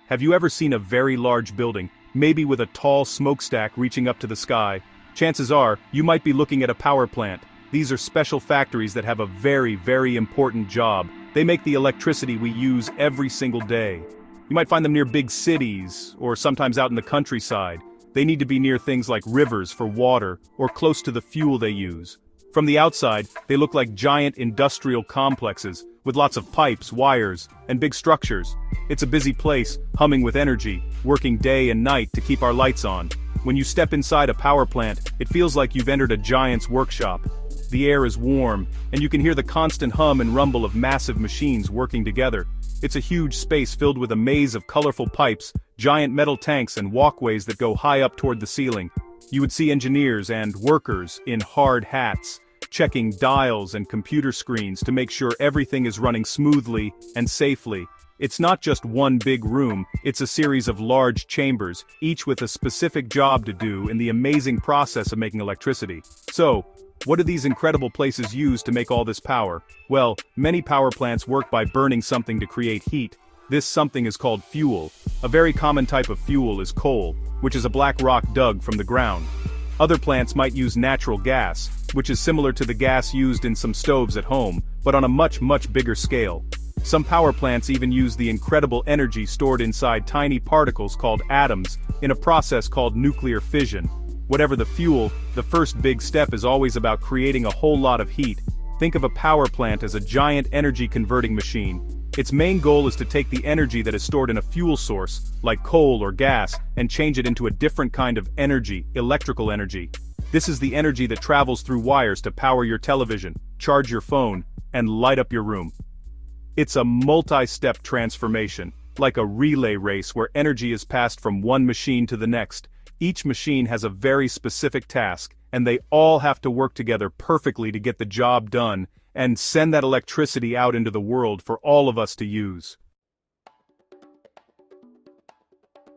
Have you ever seen a very large building, maybe with a tall smokestack reaching up to the sky? Chances are, you might be looking at a power plant. These are special factories that have a very, very important job. They make the electricity we use every single day. You might find them near big cities, or sometimes out in the countryside. They need to be near things like rivers for water, or close to the fuel they use. From the outside, they look like giant industrial complexes, with lots of pipes, wires, and big structures. It's a busy place, humming with energy, working day and night to keep our lights on. When you step inside a power plant, it feels like you've entered a giant's workshop. The air is warm, and you can hear the constant hum and rumble of massive machines working together. It's a huge space filled with a maze of colorful pipes, giant metal tanks and walkways that go high up toward the ceiling. You would see engineers and workers in hard hats, checking dials and computer screens to make sure everything is running smoothly and safely. It's not just one big room, it's a series of large chambers, each with a specific job to do in the amazing process of making electricity. So, what do these incredible places use to make all this power? Well, many power plants work by burning something to create heat. This something is called fuel. A very common type of fuel is coal, which is a black rock dug from the ground. Other plants might use natural gas, which is similar to the gas used in some stoves at home, but on a much, much bigger scale. Some power plants even use the incredible energy stored inside tiny particles called atoms, in a process called nuclear fission. Whatever the fuel, the first big step is always about creating a whole lot of heat. Think of a power plant as a giant energy-converting machine. Its main goal is to take the energy that is stored in a fuel source, like coal or gas, and change it into a different kind of energy, electrical energy. This is the energy that travels through wires to power your television, charge your phone, and light up your room. It's a multi-step transformation, like a relay race where energy is passed from one machine to the next. Each machine has a very specific task, and they all have to work together perfectly to get the job done, and send that electricity out into the world for all of us to use.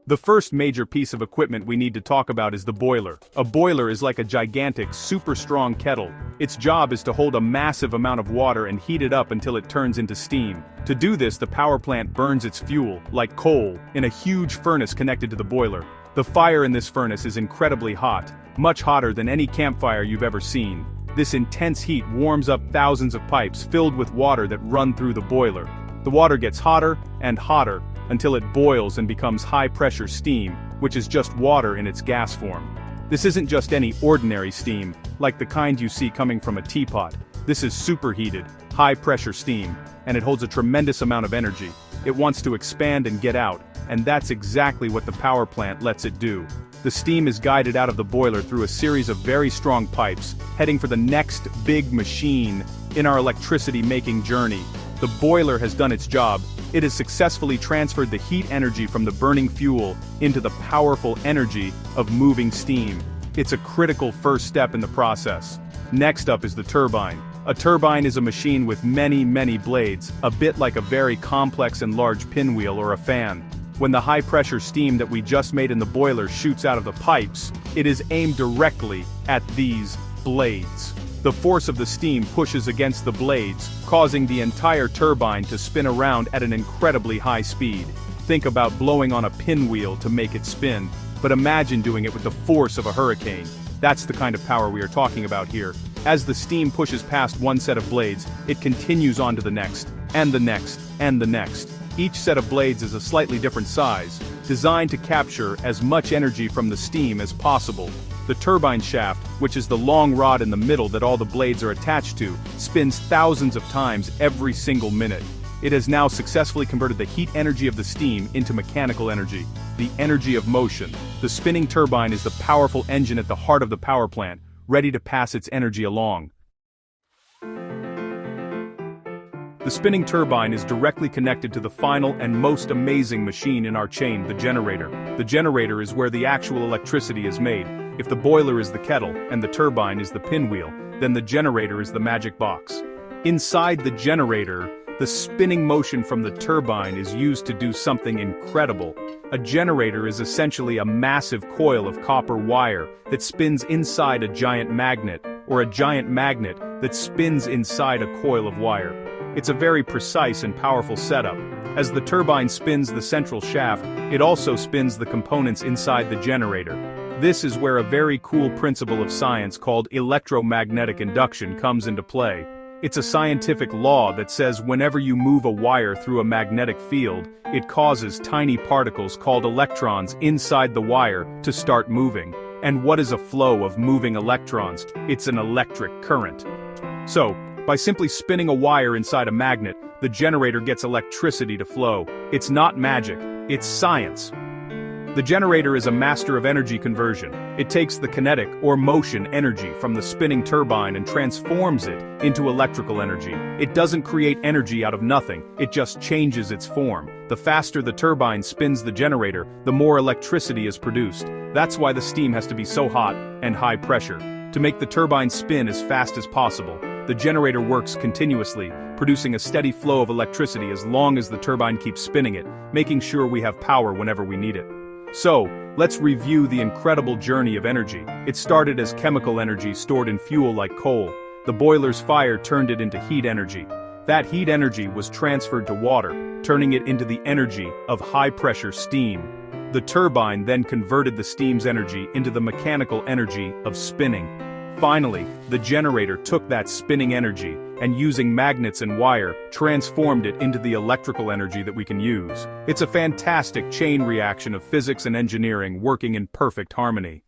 The first major piece of equipment we need to talk about is the boiler. A boiler is like a gigantic, super strong kettle. Its job is to hold a massive amount of water and heat it up until it turns into steam. To do this, the power plant burns its fuel, like coal, in a huge furnace connected to the boiler. The fire in this furnace is incredibly hot, much hotter than any campfire you've ever seen. This intense heat warms up thousands of pipes filled with water that run through the boiler. The water gets hotter and hotter until it boils and becomes high-pressure steam, which is just water in its gas form. This isn't just any ordinary steam, like the kind you see coming from a teapot. This is superheated, high-pressure steam, and it holds a tremendous amount of energy. It wants to expand and get out, and that's exactly what the power plant lets it do. The steam is guided out of the boiler through a series of very strong pipes, heading for the next big machine in our electricity-making journey. The boiler has done its job. It has successfully transferred the heat energy from the burning fuel into the powerful energy of moving steam. It's a critical first step in the process. Next up is the turbine. A turbine is a machine with many, many blades, a bit like a very complex and large pinwheel or a fan. When the high-pressure steam that we just made in the boiler shoots out of the pipes, it is aimed directly at these blades. The force of the steam pushes against the blades, causing the entire turbine to spin around at an incredibly high speed. Think about blowing on a pinwheel to make it spin, but imagine doing it with the force of a hurricane. That's the kind of power we are talking about here. As the steam pushes past one set of blades, it continues on to the next, and the next, and the next. Each set of blades is a slightly different size, designed to capture as much energy from the steam as possible. The turbine shaft, which is the long rod in the middle that all the blades are attached to, spins thousands of times every single minute. It has now successfully converted the heat energy of the steam into mechanical energy, the energy of motion. The spinning turbine is the powerful engine at the heart of the power plant, ready to pass its energy along. The spinning turbine is directly connected to the final and most amazing machine in our chain, the generator. The generator is where the actual electricity is made. If the boiler is the kettle and the turbine is the pinwheel, then the generator is the magic box. Inside the generator, the spinning motion from the turbine is used to do something incredible. A generator is essentially a massive coil of copper wire that spins inside a giant magnet, or a giant magnet that spins inside a coil of wire. It's a very precise and powerful setup. As the turbine spins the central shaft, it also spins the components inside the generator. This is where a very cool principle of science called electromagnetic induction comes into play. It's a scientific law that says whenever you move a wire through a magnetic field, it causes tiny particles called electrons inside the wire to start moving. And what is a flow of moving electrons? It's an electric current. So, by simply spinning a wire inside a magnet, the generator gets electricity to flow. It's not magic, it's science. The generator is a master of energy conversion. It takes the kinetic or motion energy from the spinning turbine and transforms it into electrical energy. It doesn't create energy out of nothing, it just changes its form. The faster the turbine spins the generator, the more electricity is produced. That's why the steam has to be so hot and high pressure. To make the turbine spin as fast as possible, the generator works continuously, producing a steady flow of electricity as long as the turbine keeps spinning it, making sure we have power whenever we need it. So, let's review the incredible journey of energy. It started as chemical energy stored in fuel like coal. The boiler's fire turned it into heat energy. That heat energy was transferred to water, turning it into the energy of high-pressure steam. The turbine then converted the steam's energy into the mechanical energy of spinning. Finally, the generator took that spinning energy and, using magnets and wire, transformed it into the electrical energy that we can use. It's a fantastic chain reaction of physics and engineering working in perfect harmony.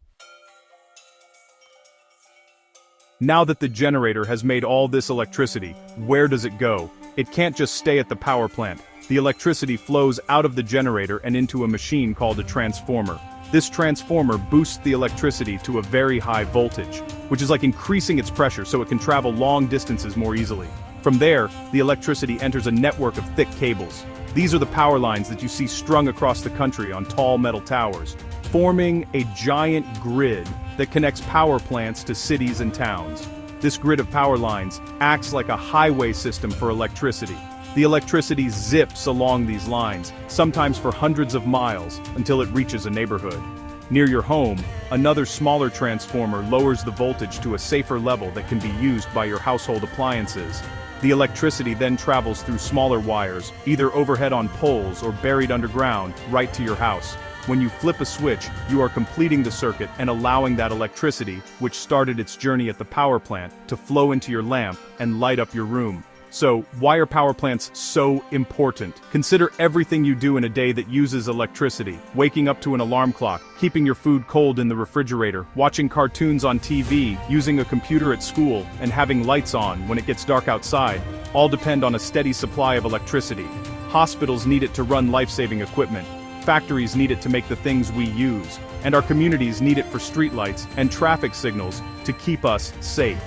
Now that the generator has made all this electricity, where does it go? It can't just stay at the power plant. The electricity flows out of the generator and into a machine called a transformer. This transformer boosts the electricity to a very high voltage, which is like increasing its pressure so it can travel long distances more easily. From there, the electricity enters a network of thick cables. These are the power lines that you see strung across the country on tall metal towers, forming a giant grid that connects power plants to cities and towns. This grid of power lines acts like a highway system for electricity. The electricity zips along these lines, sometimes for hundreds of miles, until it reaches a neighborhood. Near your home, another smaller transformer lowers the voltage to a safer level that can be used by your household appliances. The electricity then travels through smaller wires, either overhead on poles or buried underground, right to your house. When you flip a switch, you are completing the circuit and allowing that electricity, which started its journey at the power plant, to flow into your lamp and light up your room. So, why are power plants so important? Consider everything you do in a day that uses electricity. Waking up to an alarm clock, keeping your food cold in the refrigerator, watching cartoons on TV, using a computer at school, and having lights on when it gets dark outside, all depend on a steady supply of electricity. Hospitals need it to run life-saving equipment. Factories need it to make the things we use. And our communities need it for streetlights and traffic signals to keep us safe.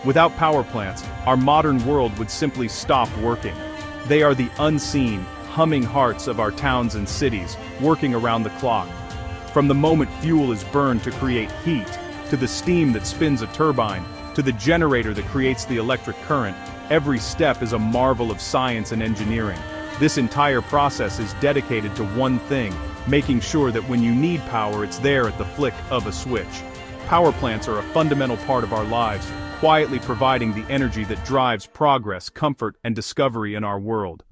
Without power plants, our modern world would simply stop working. They are the unseen, humming hearts of our towns and cities, working around the clock. From the moment fuel is burned to create heat, to the steam that spins a turbine, to the generator that creates the electric current, every step is a marvel of science and engineering. This entire process is dedicated to one thing, making sure that when you need power, it's there at the flick of a switch. Power plants are a fundamental part of our lives, quietly providing the energy that drives progress, comfort, and discovery in our world.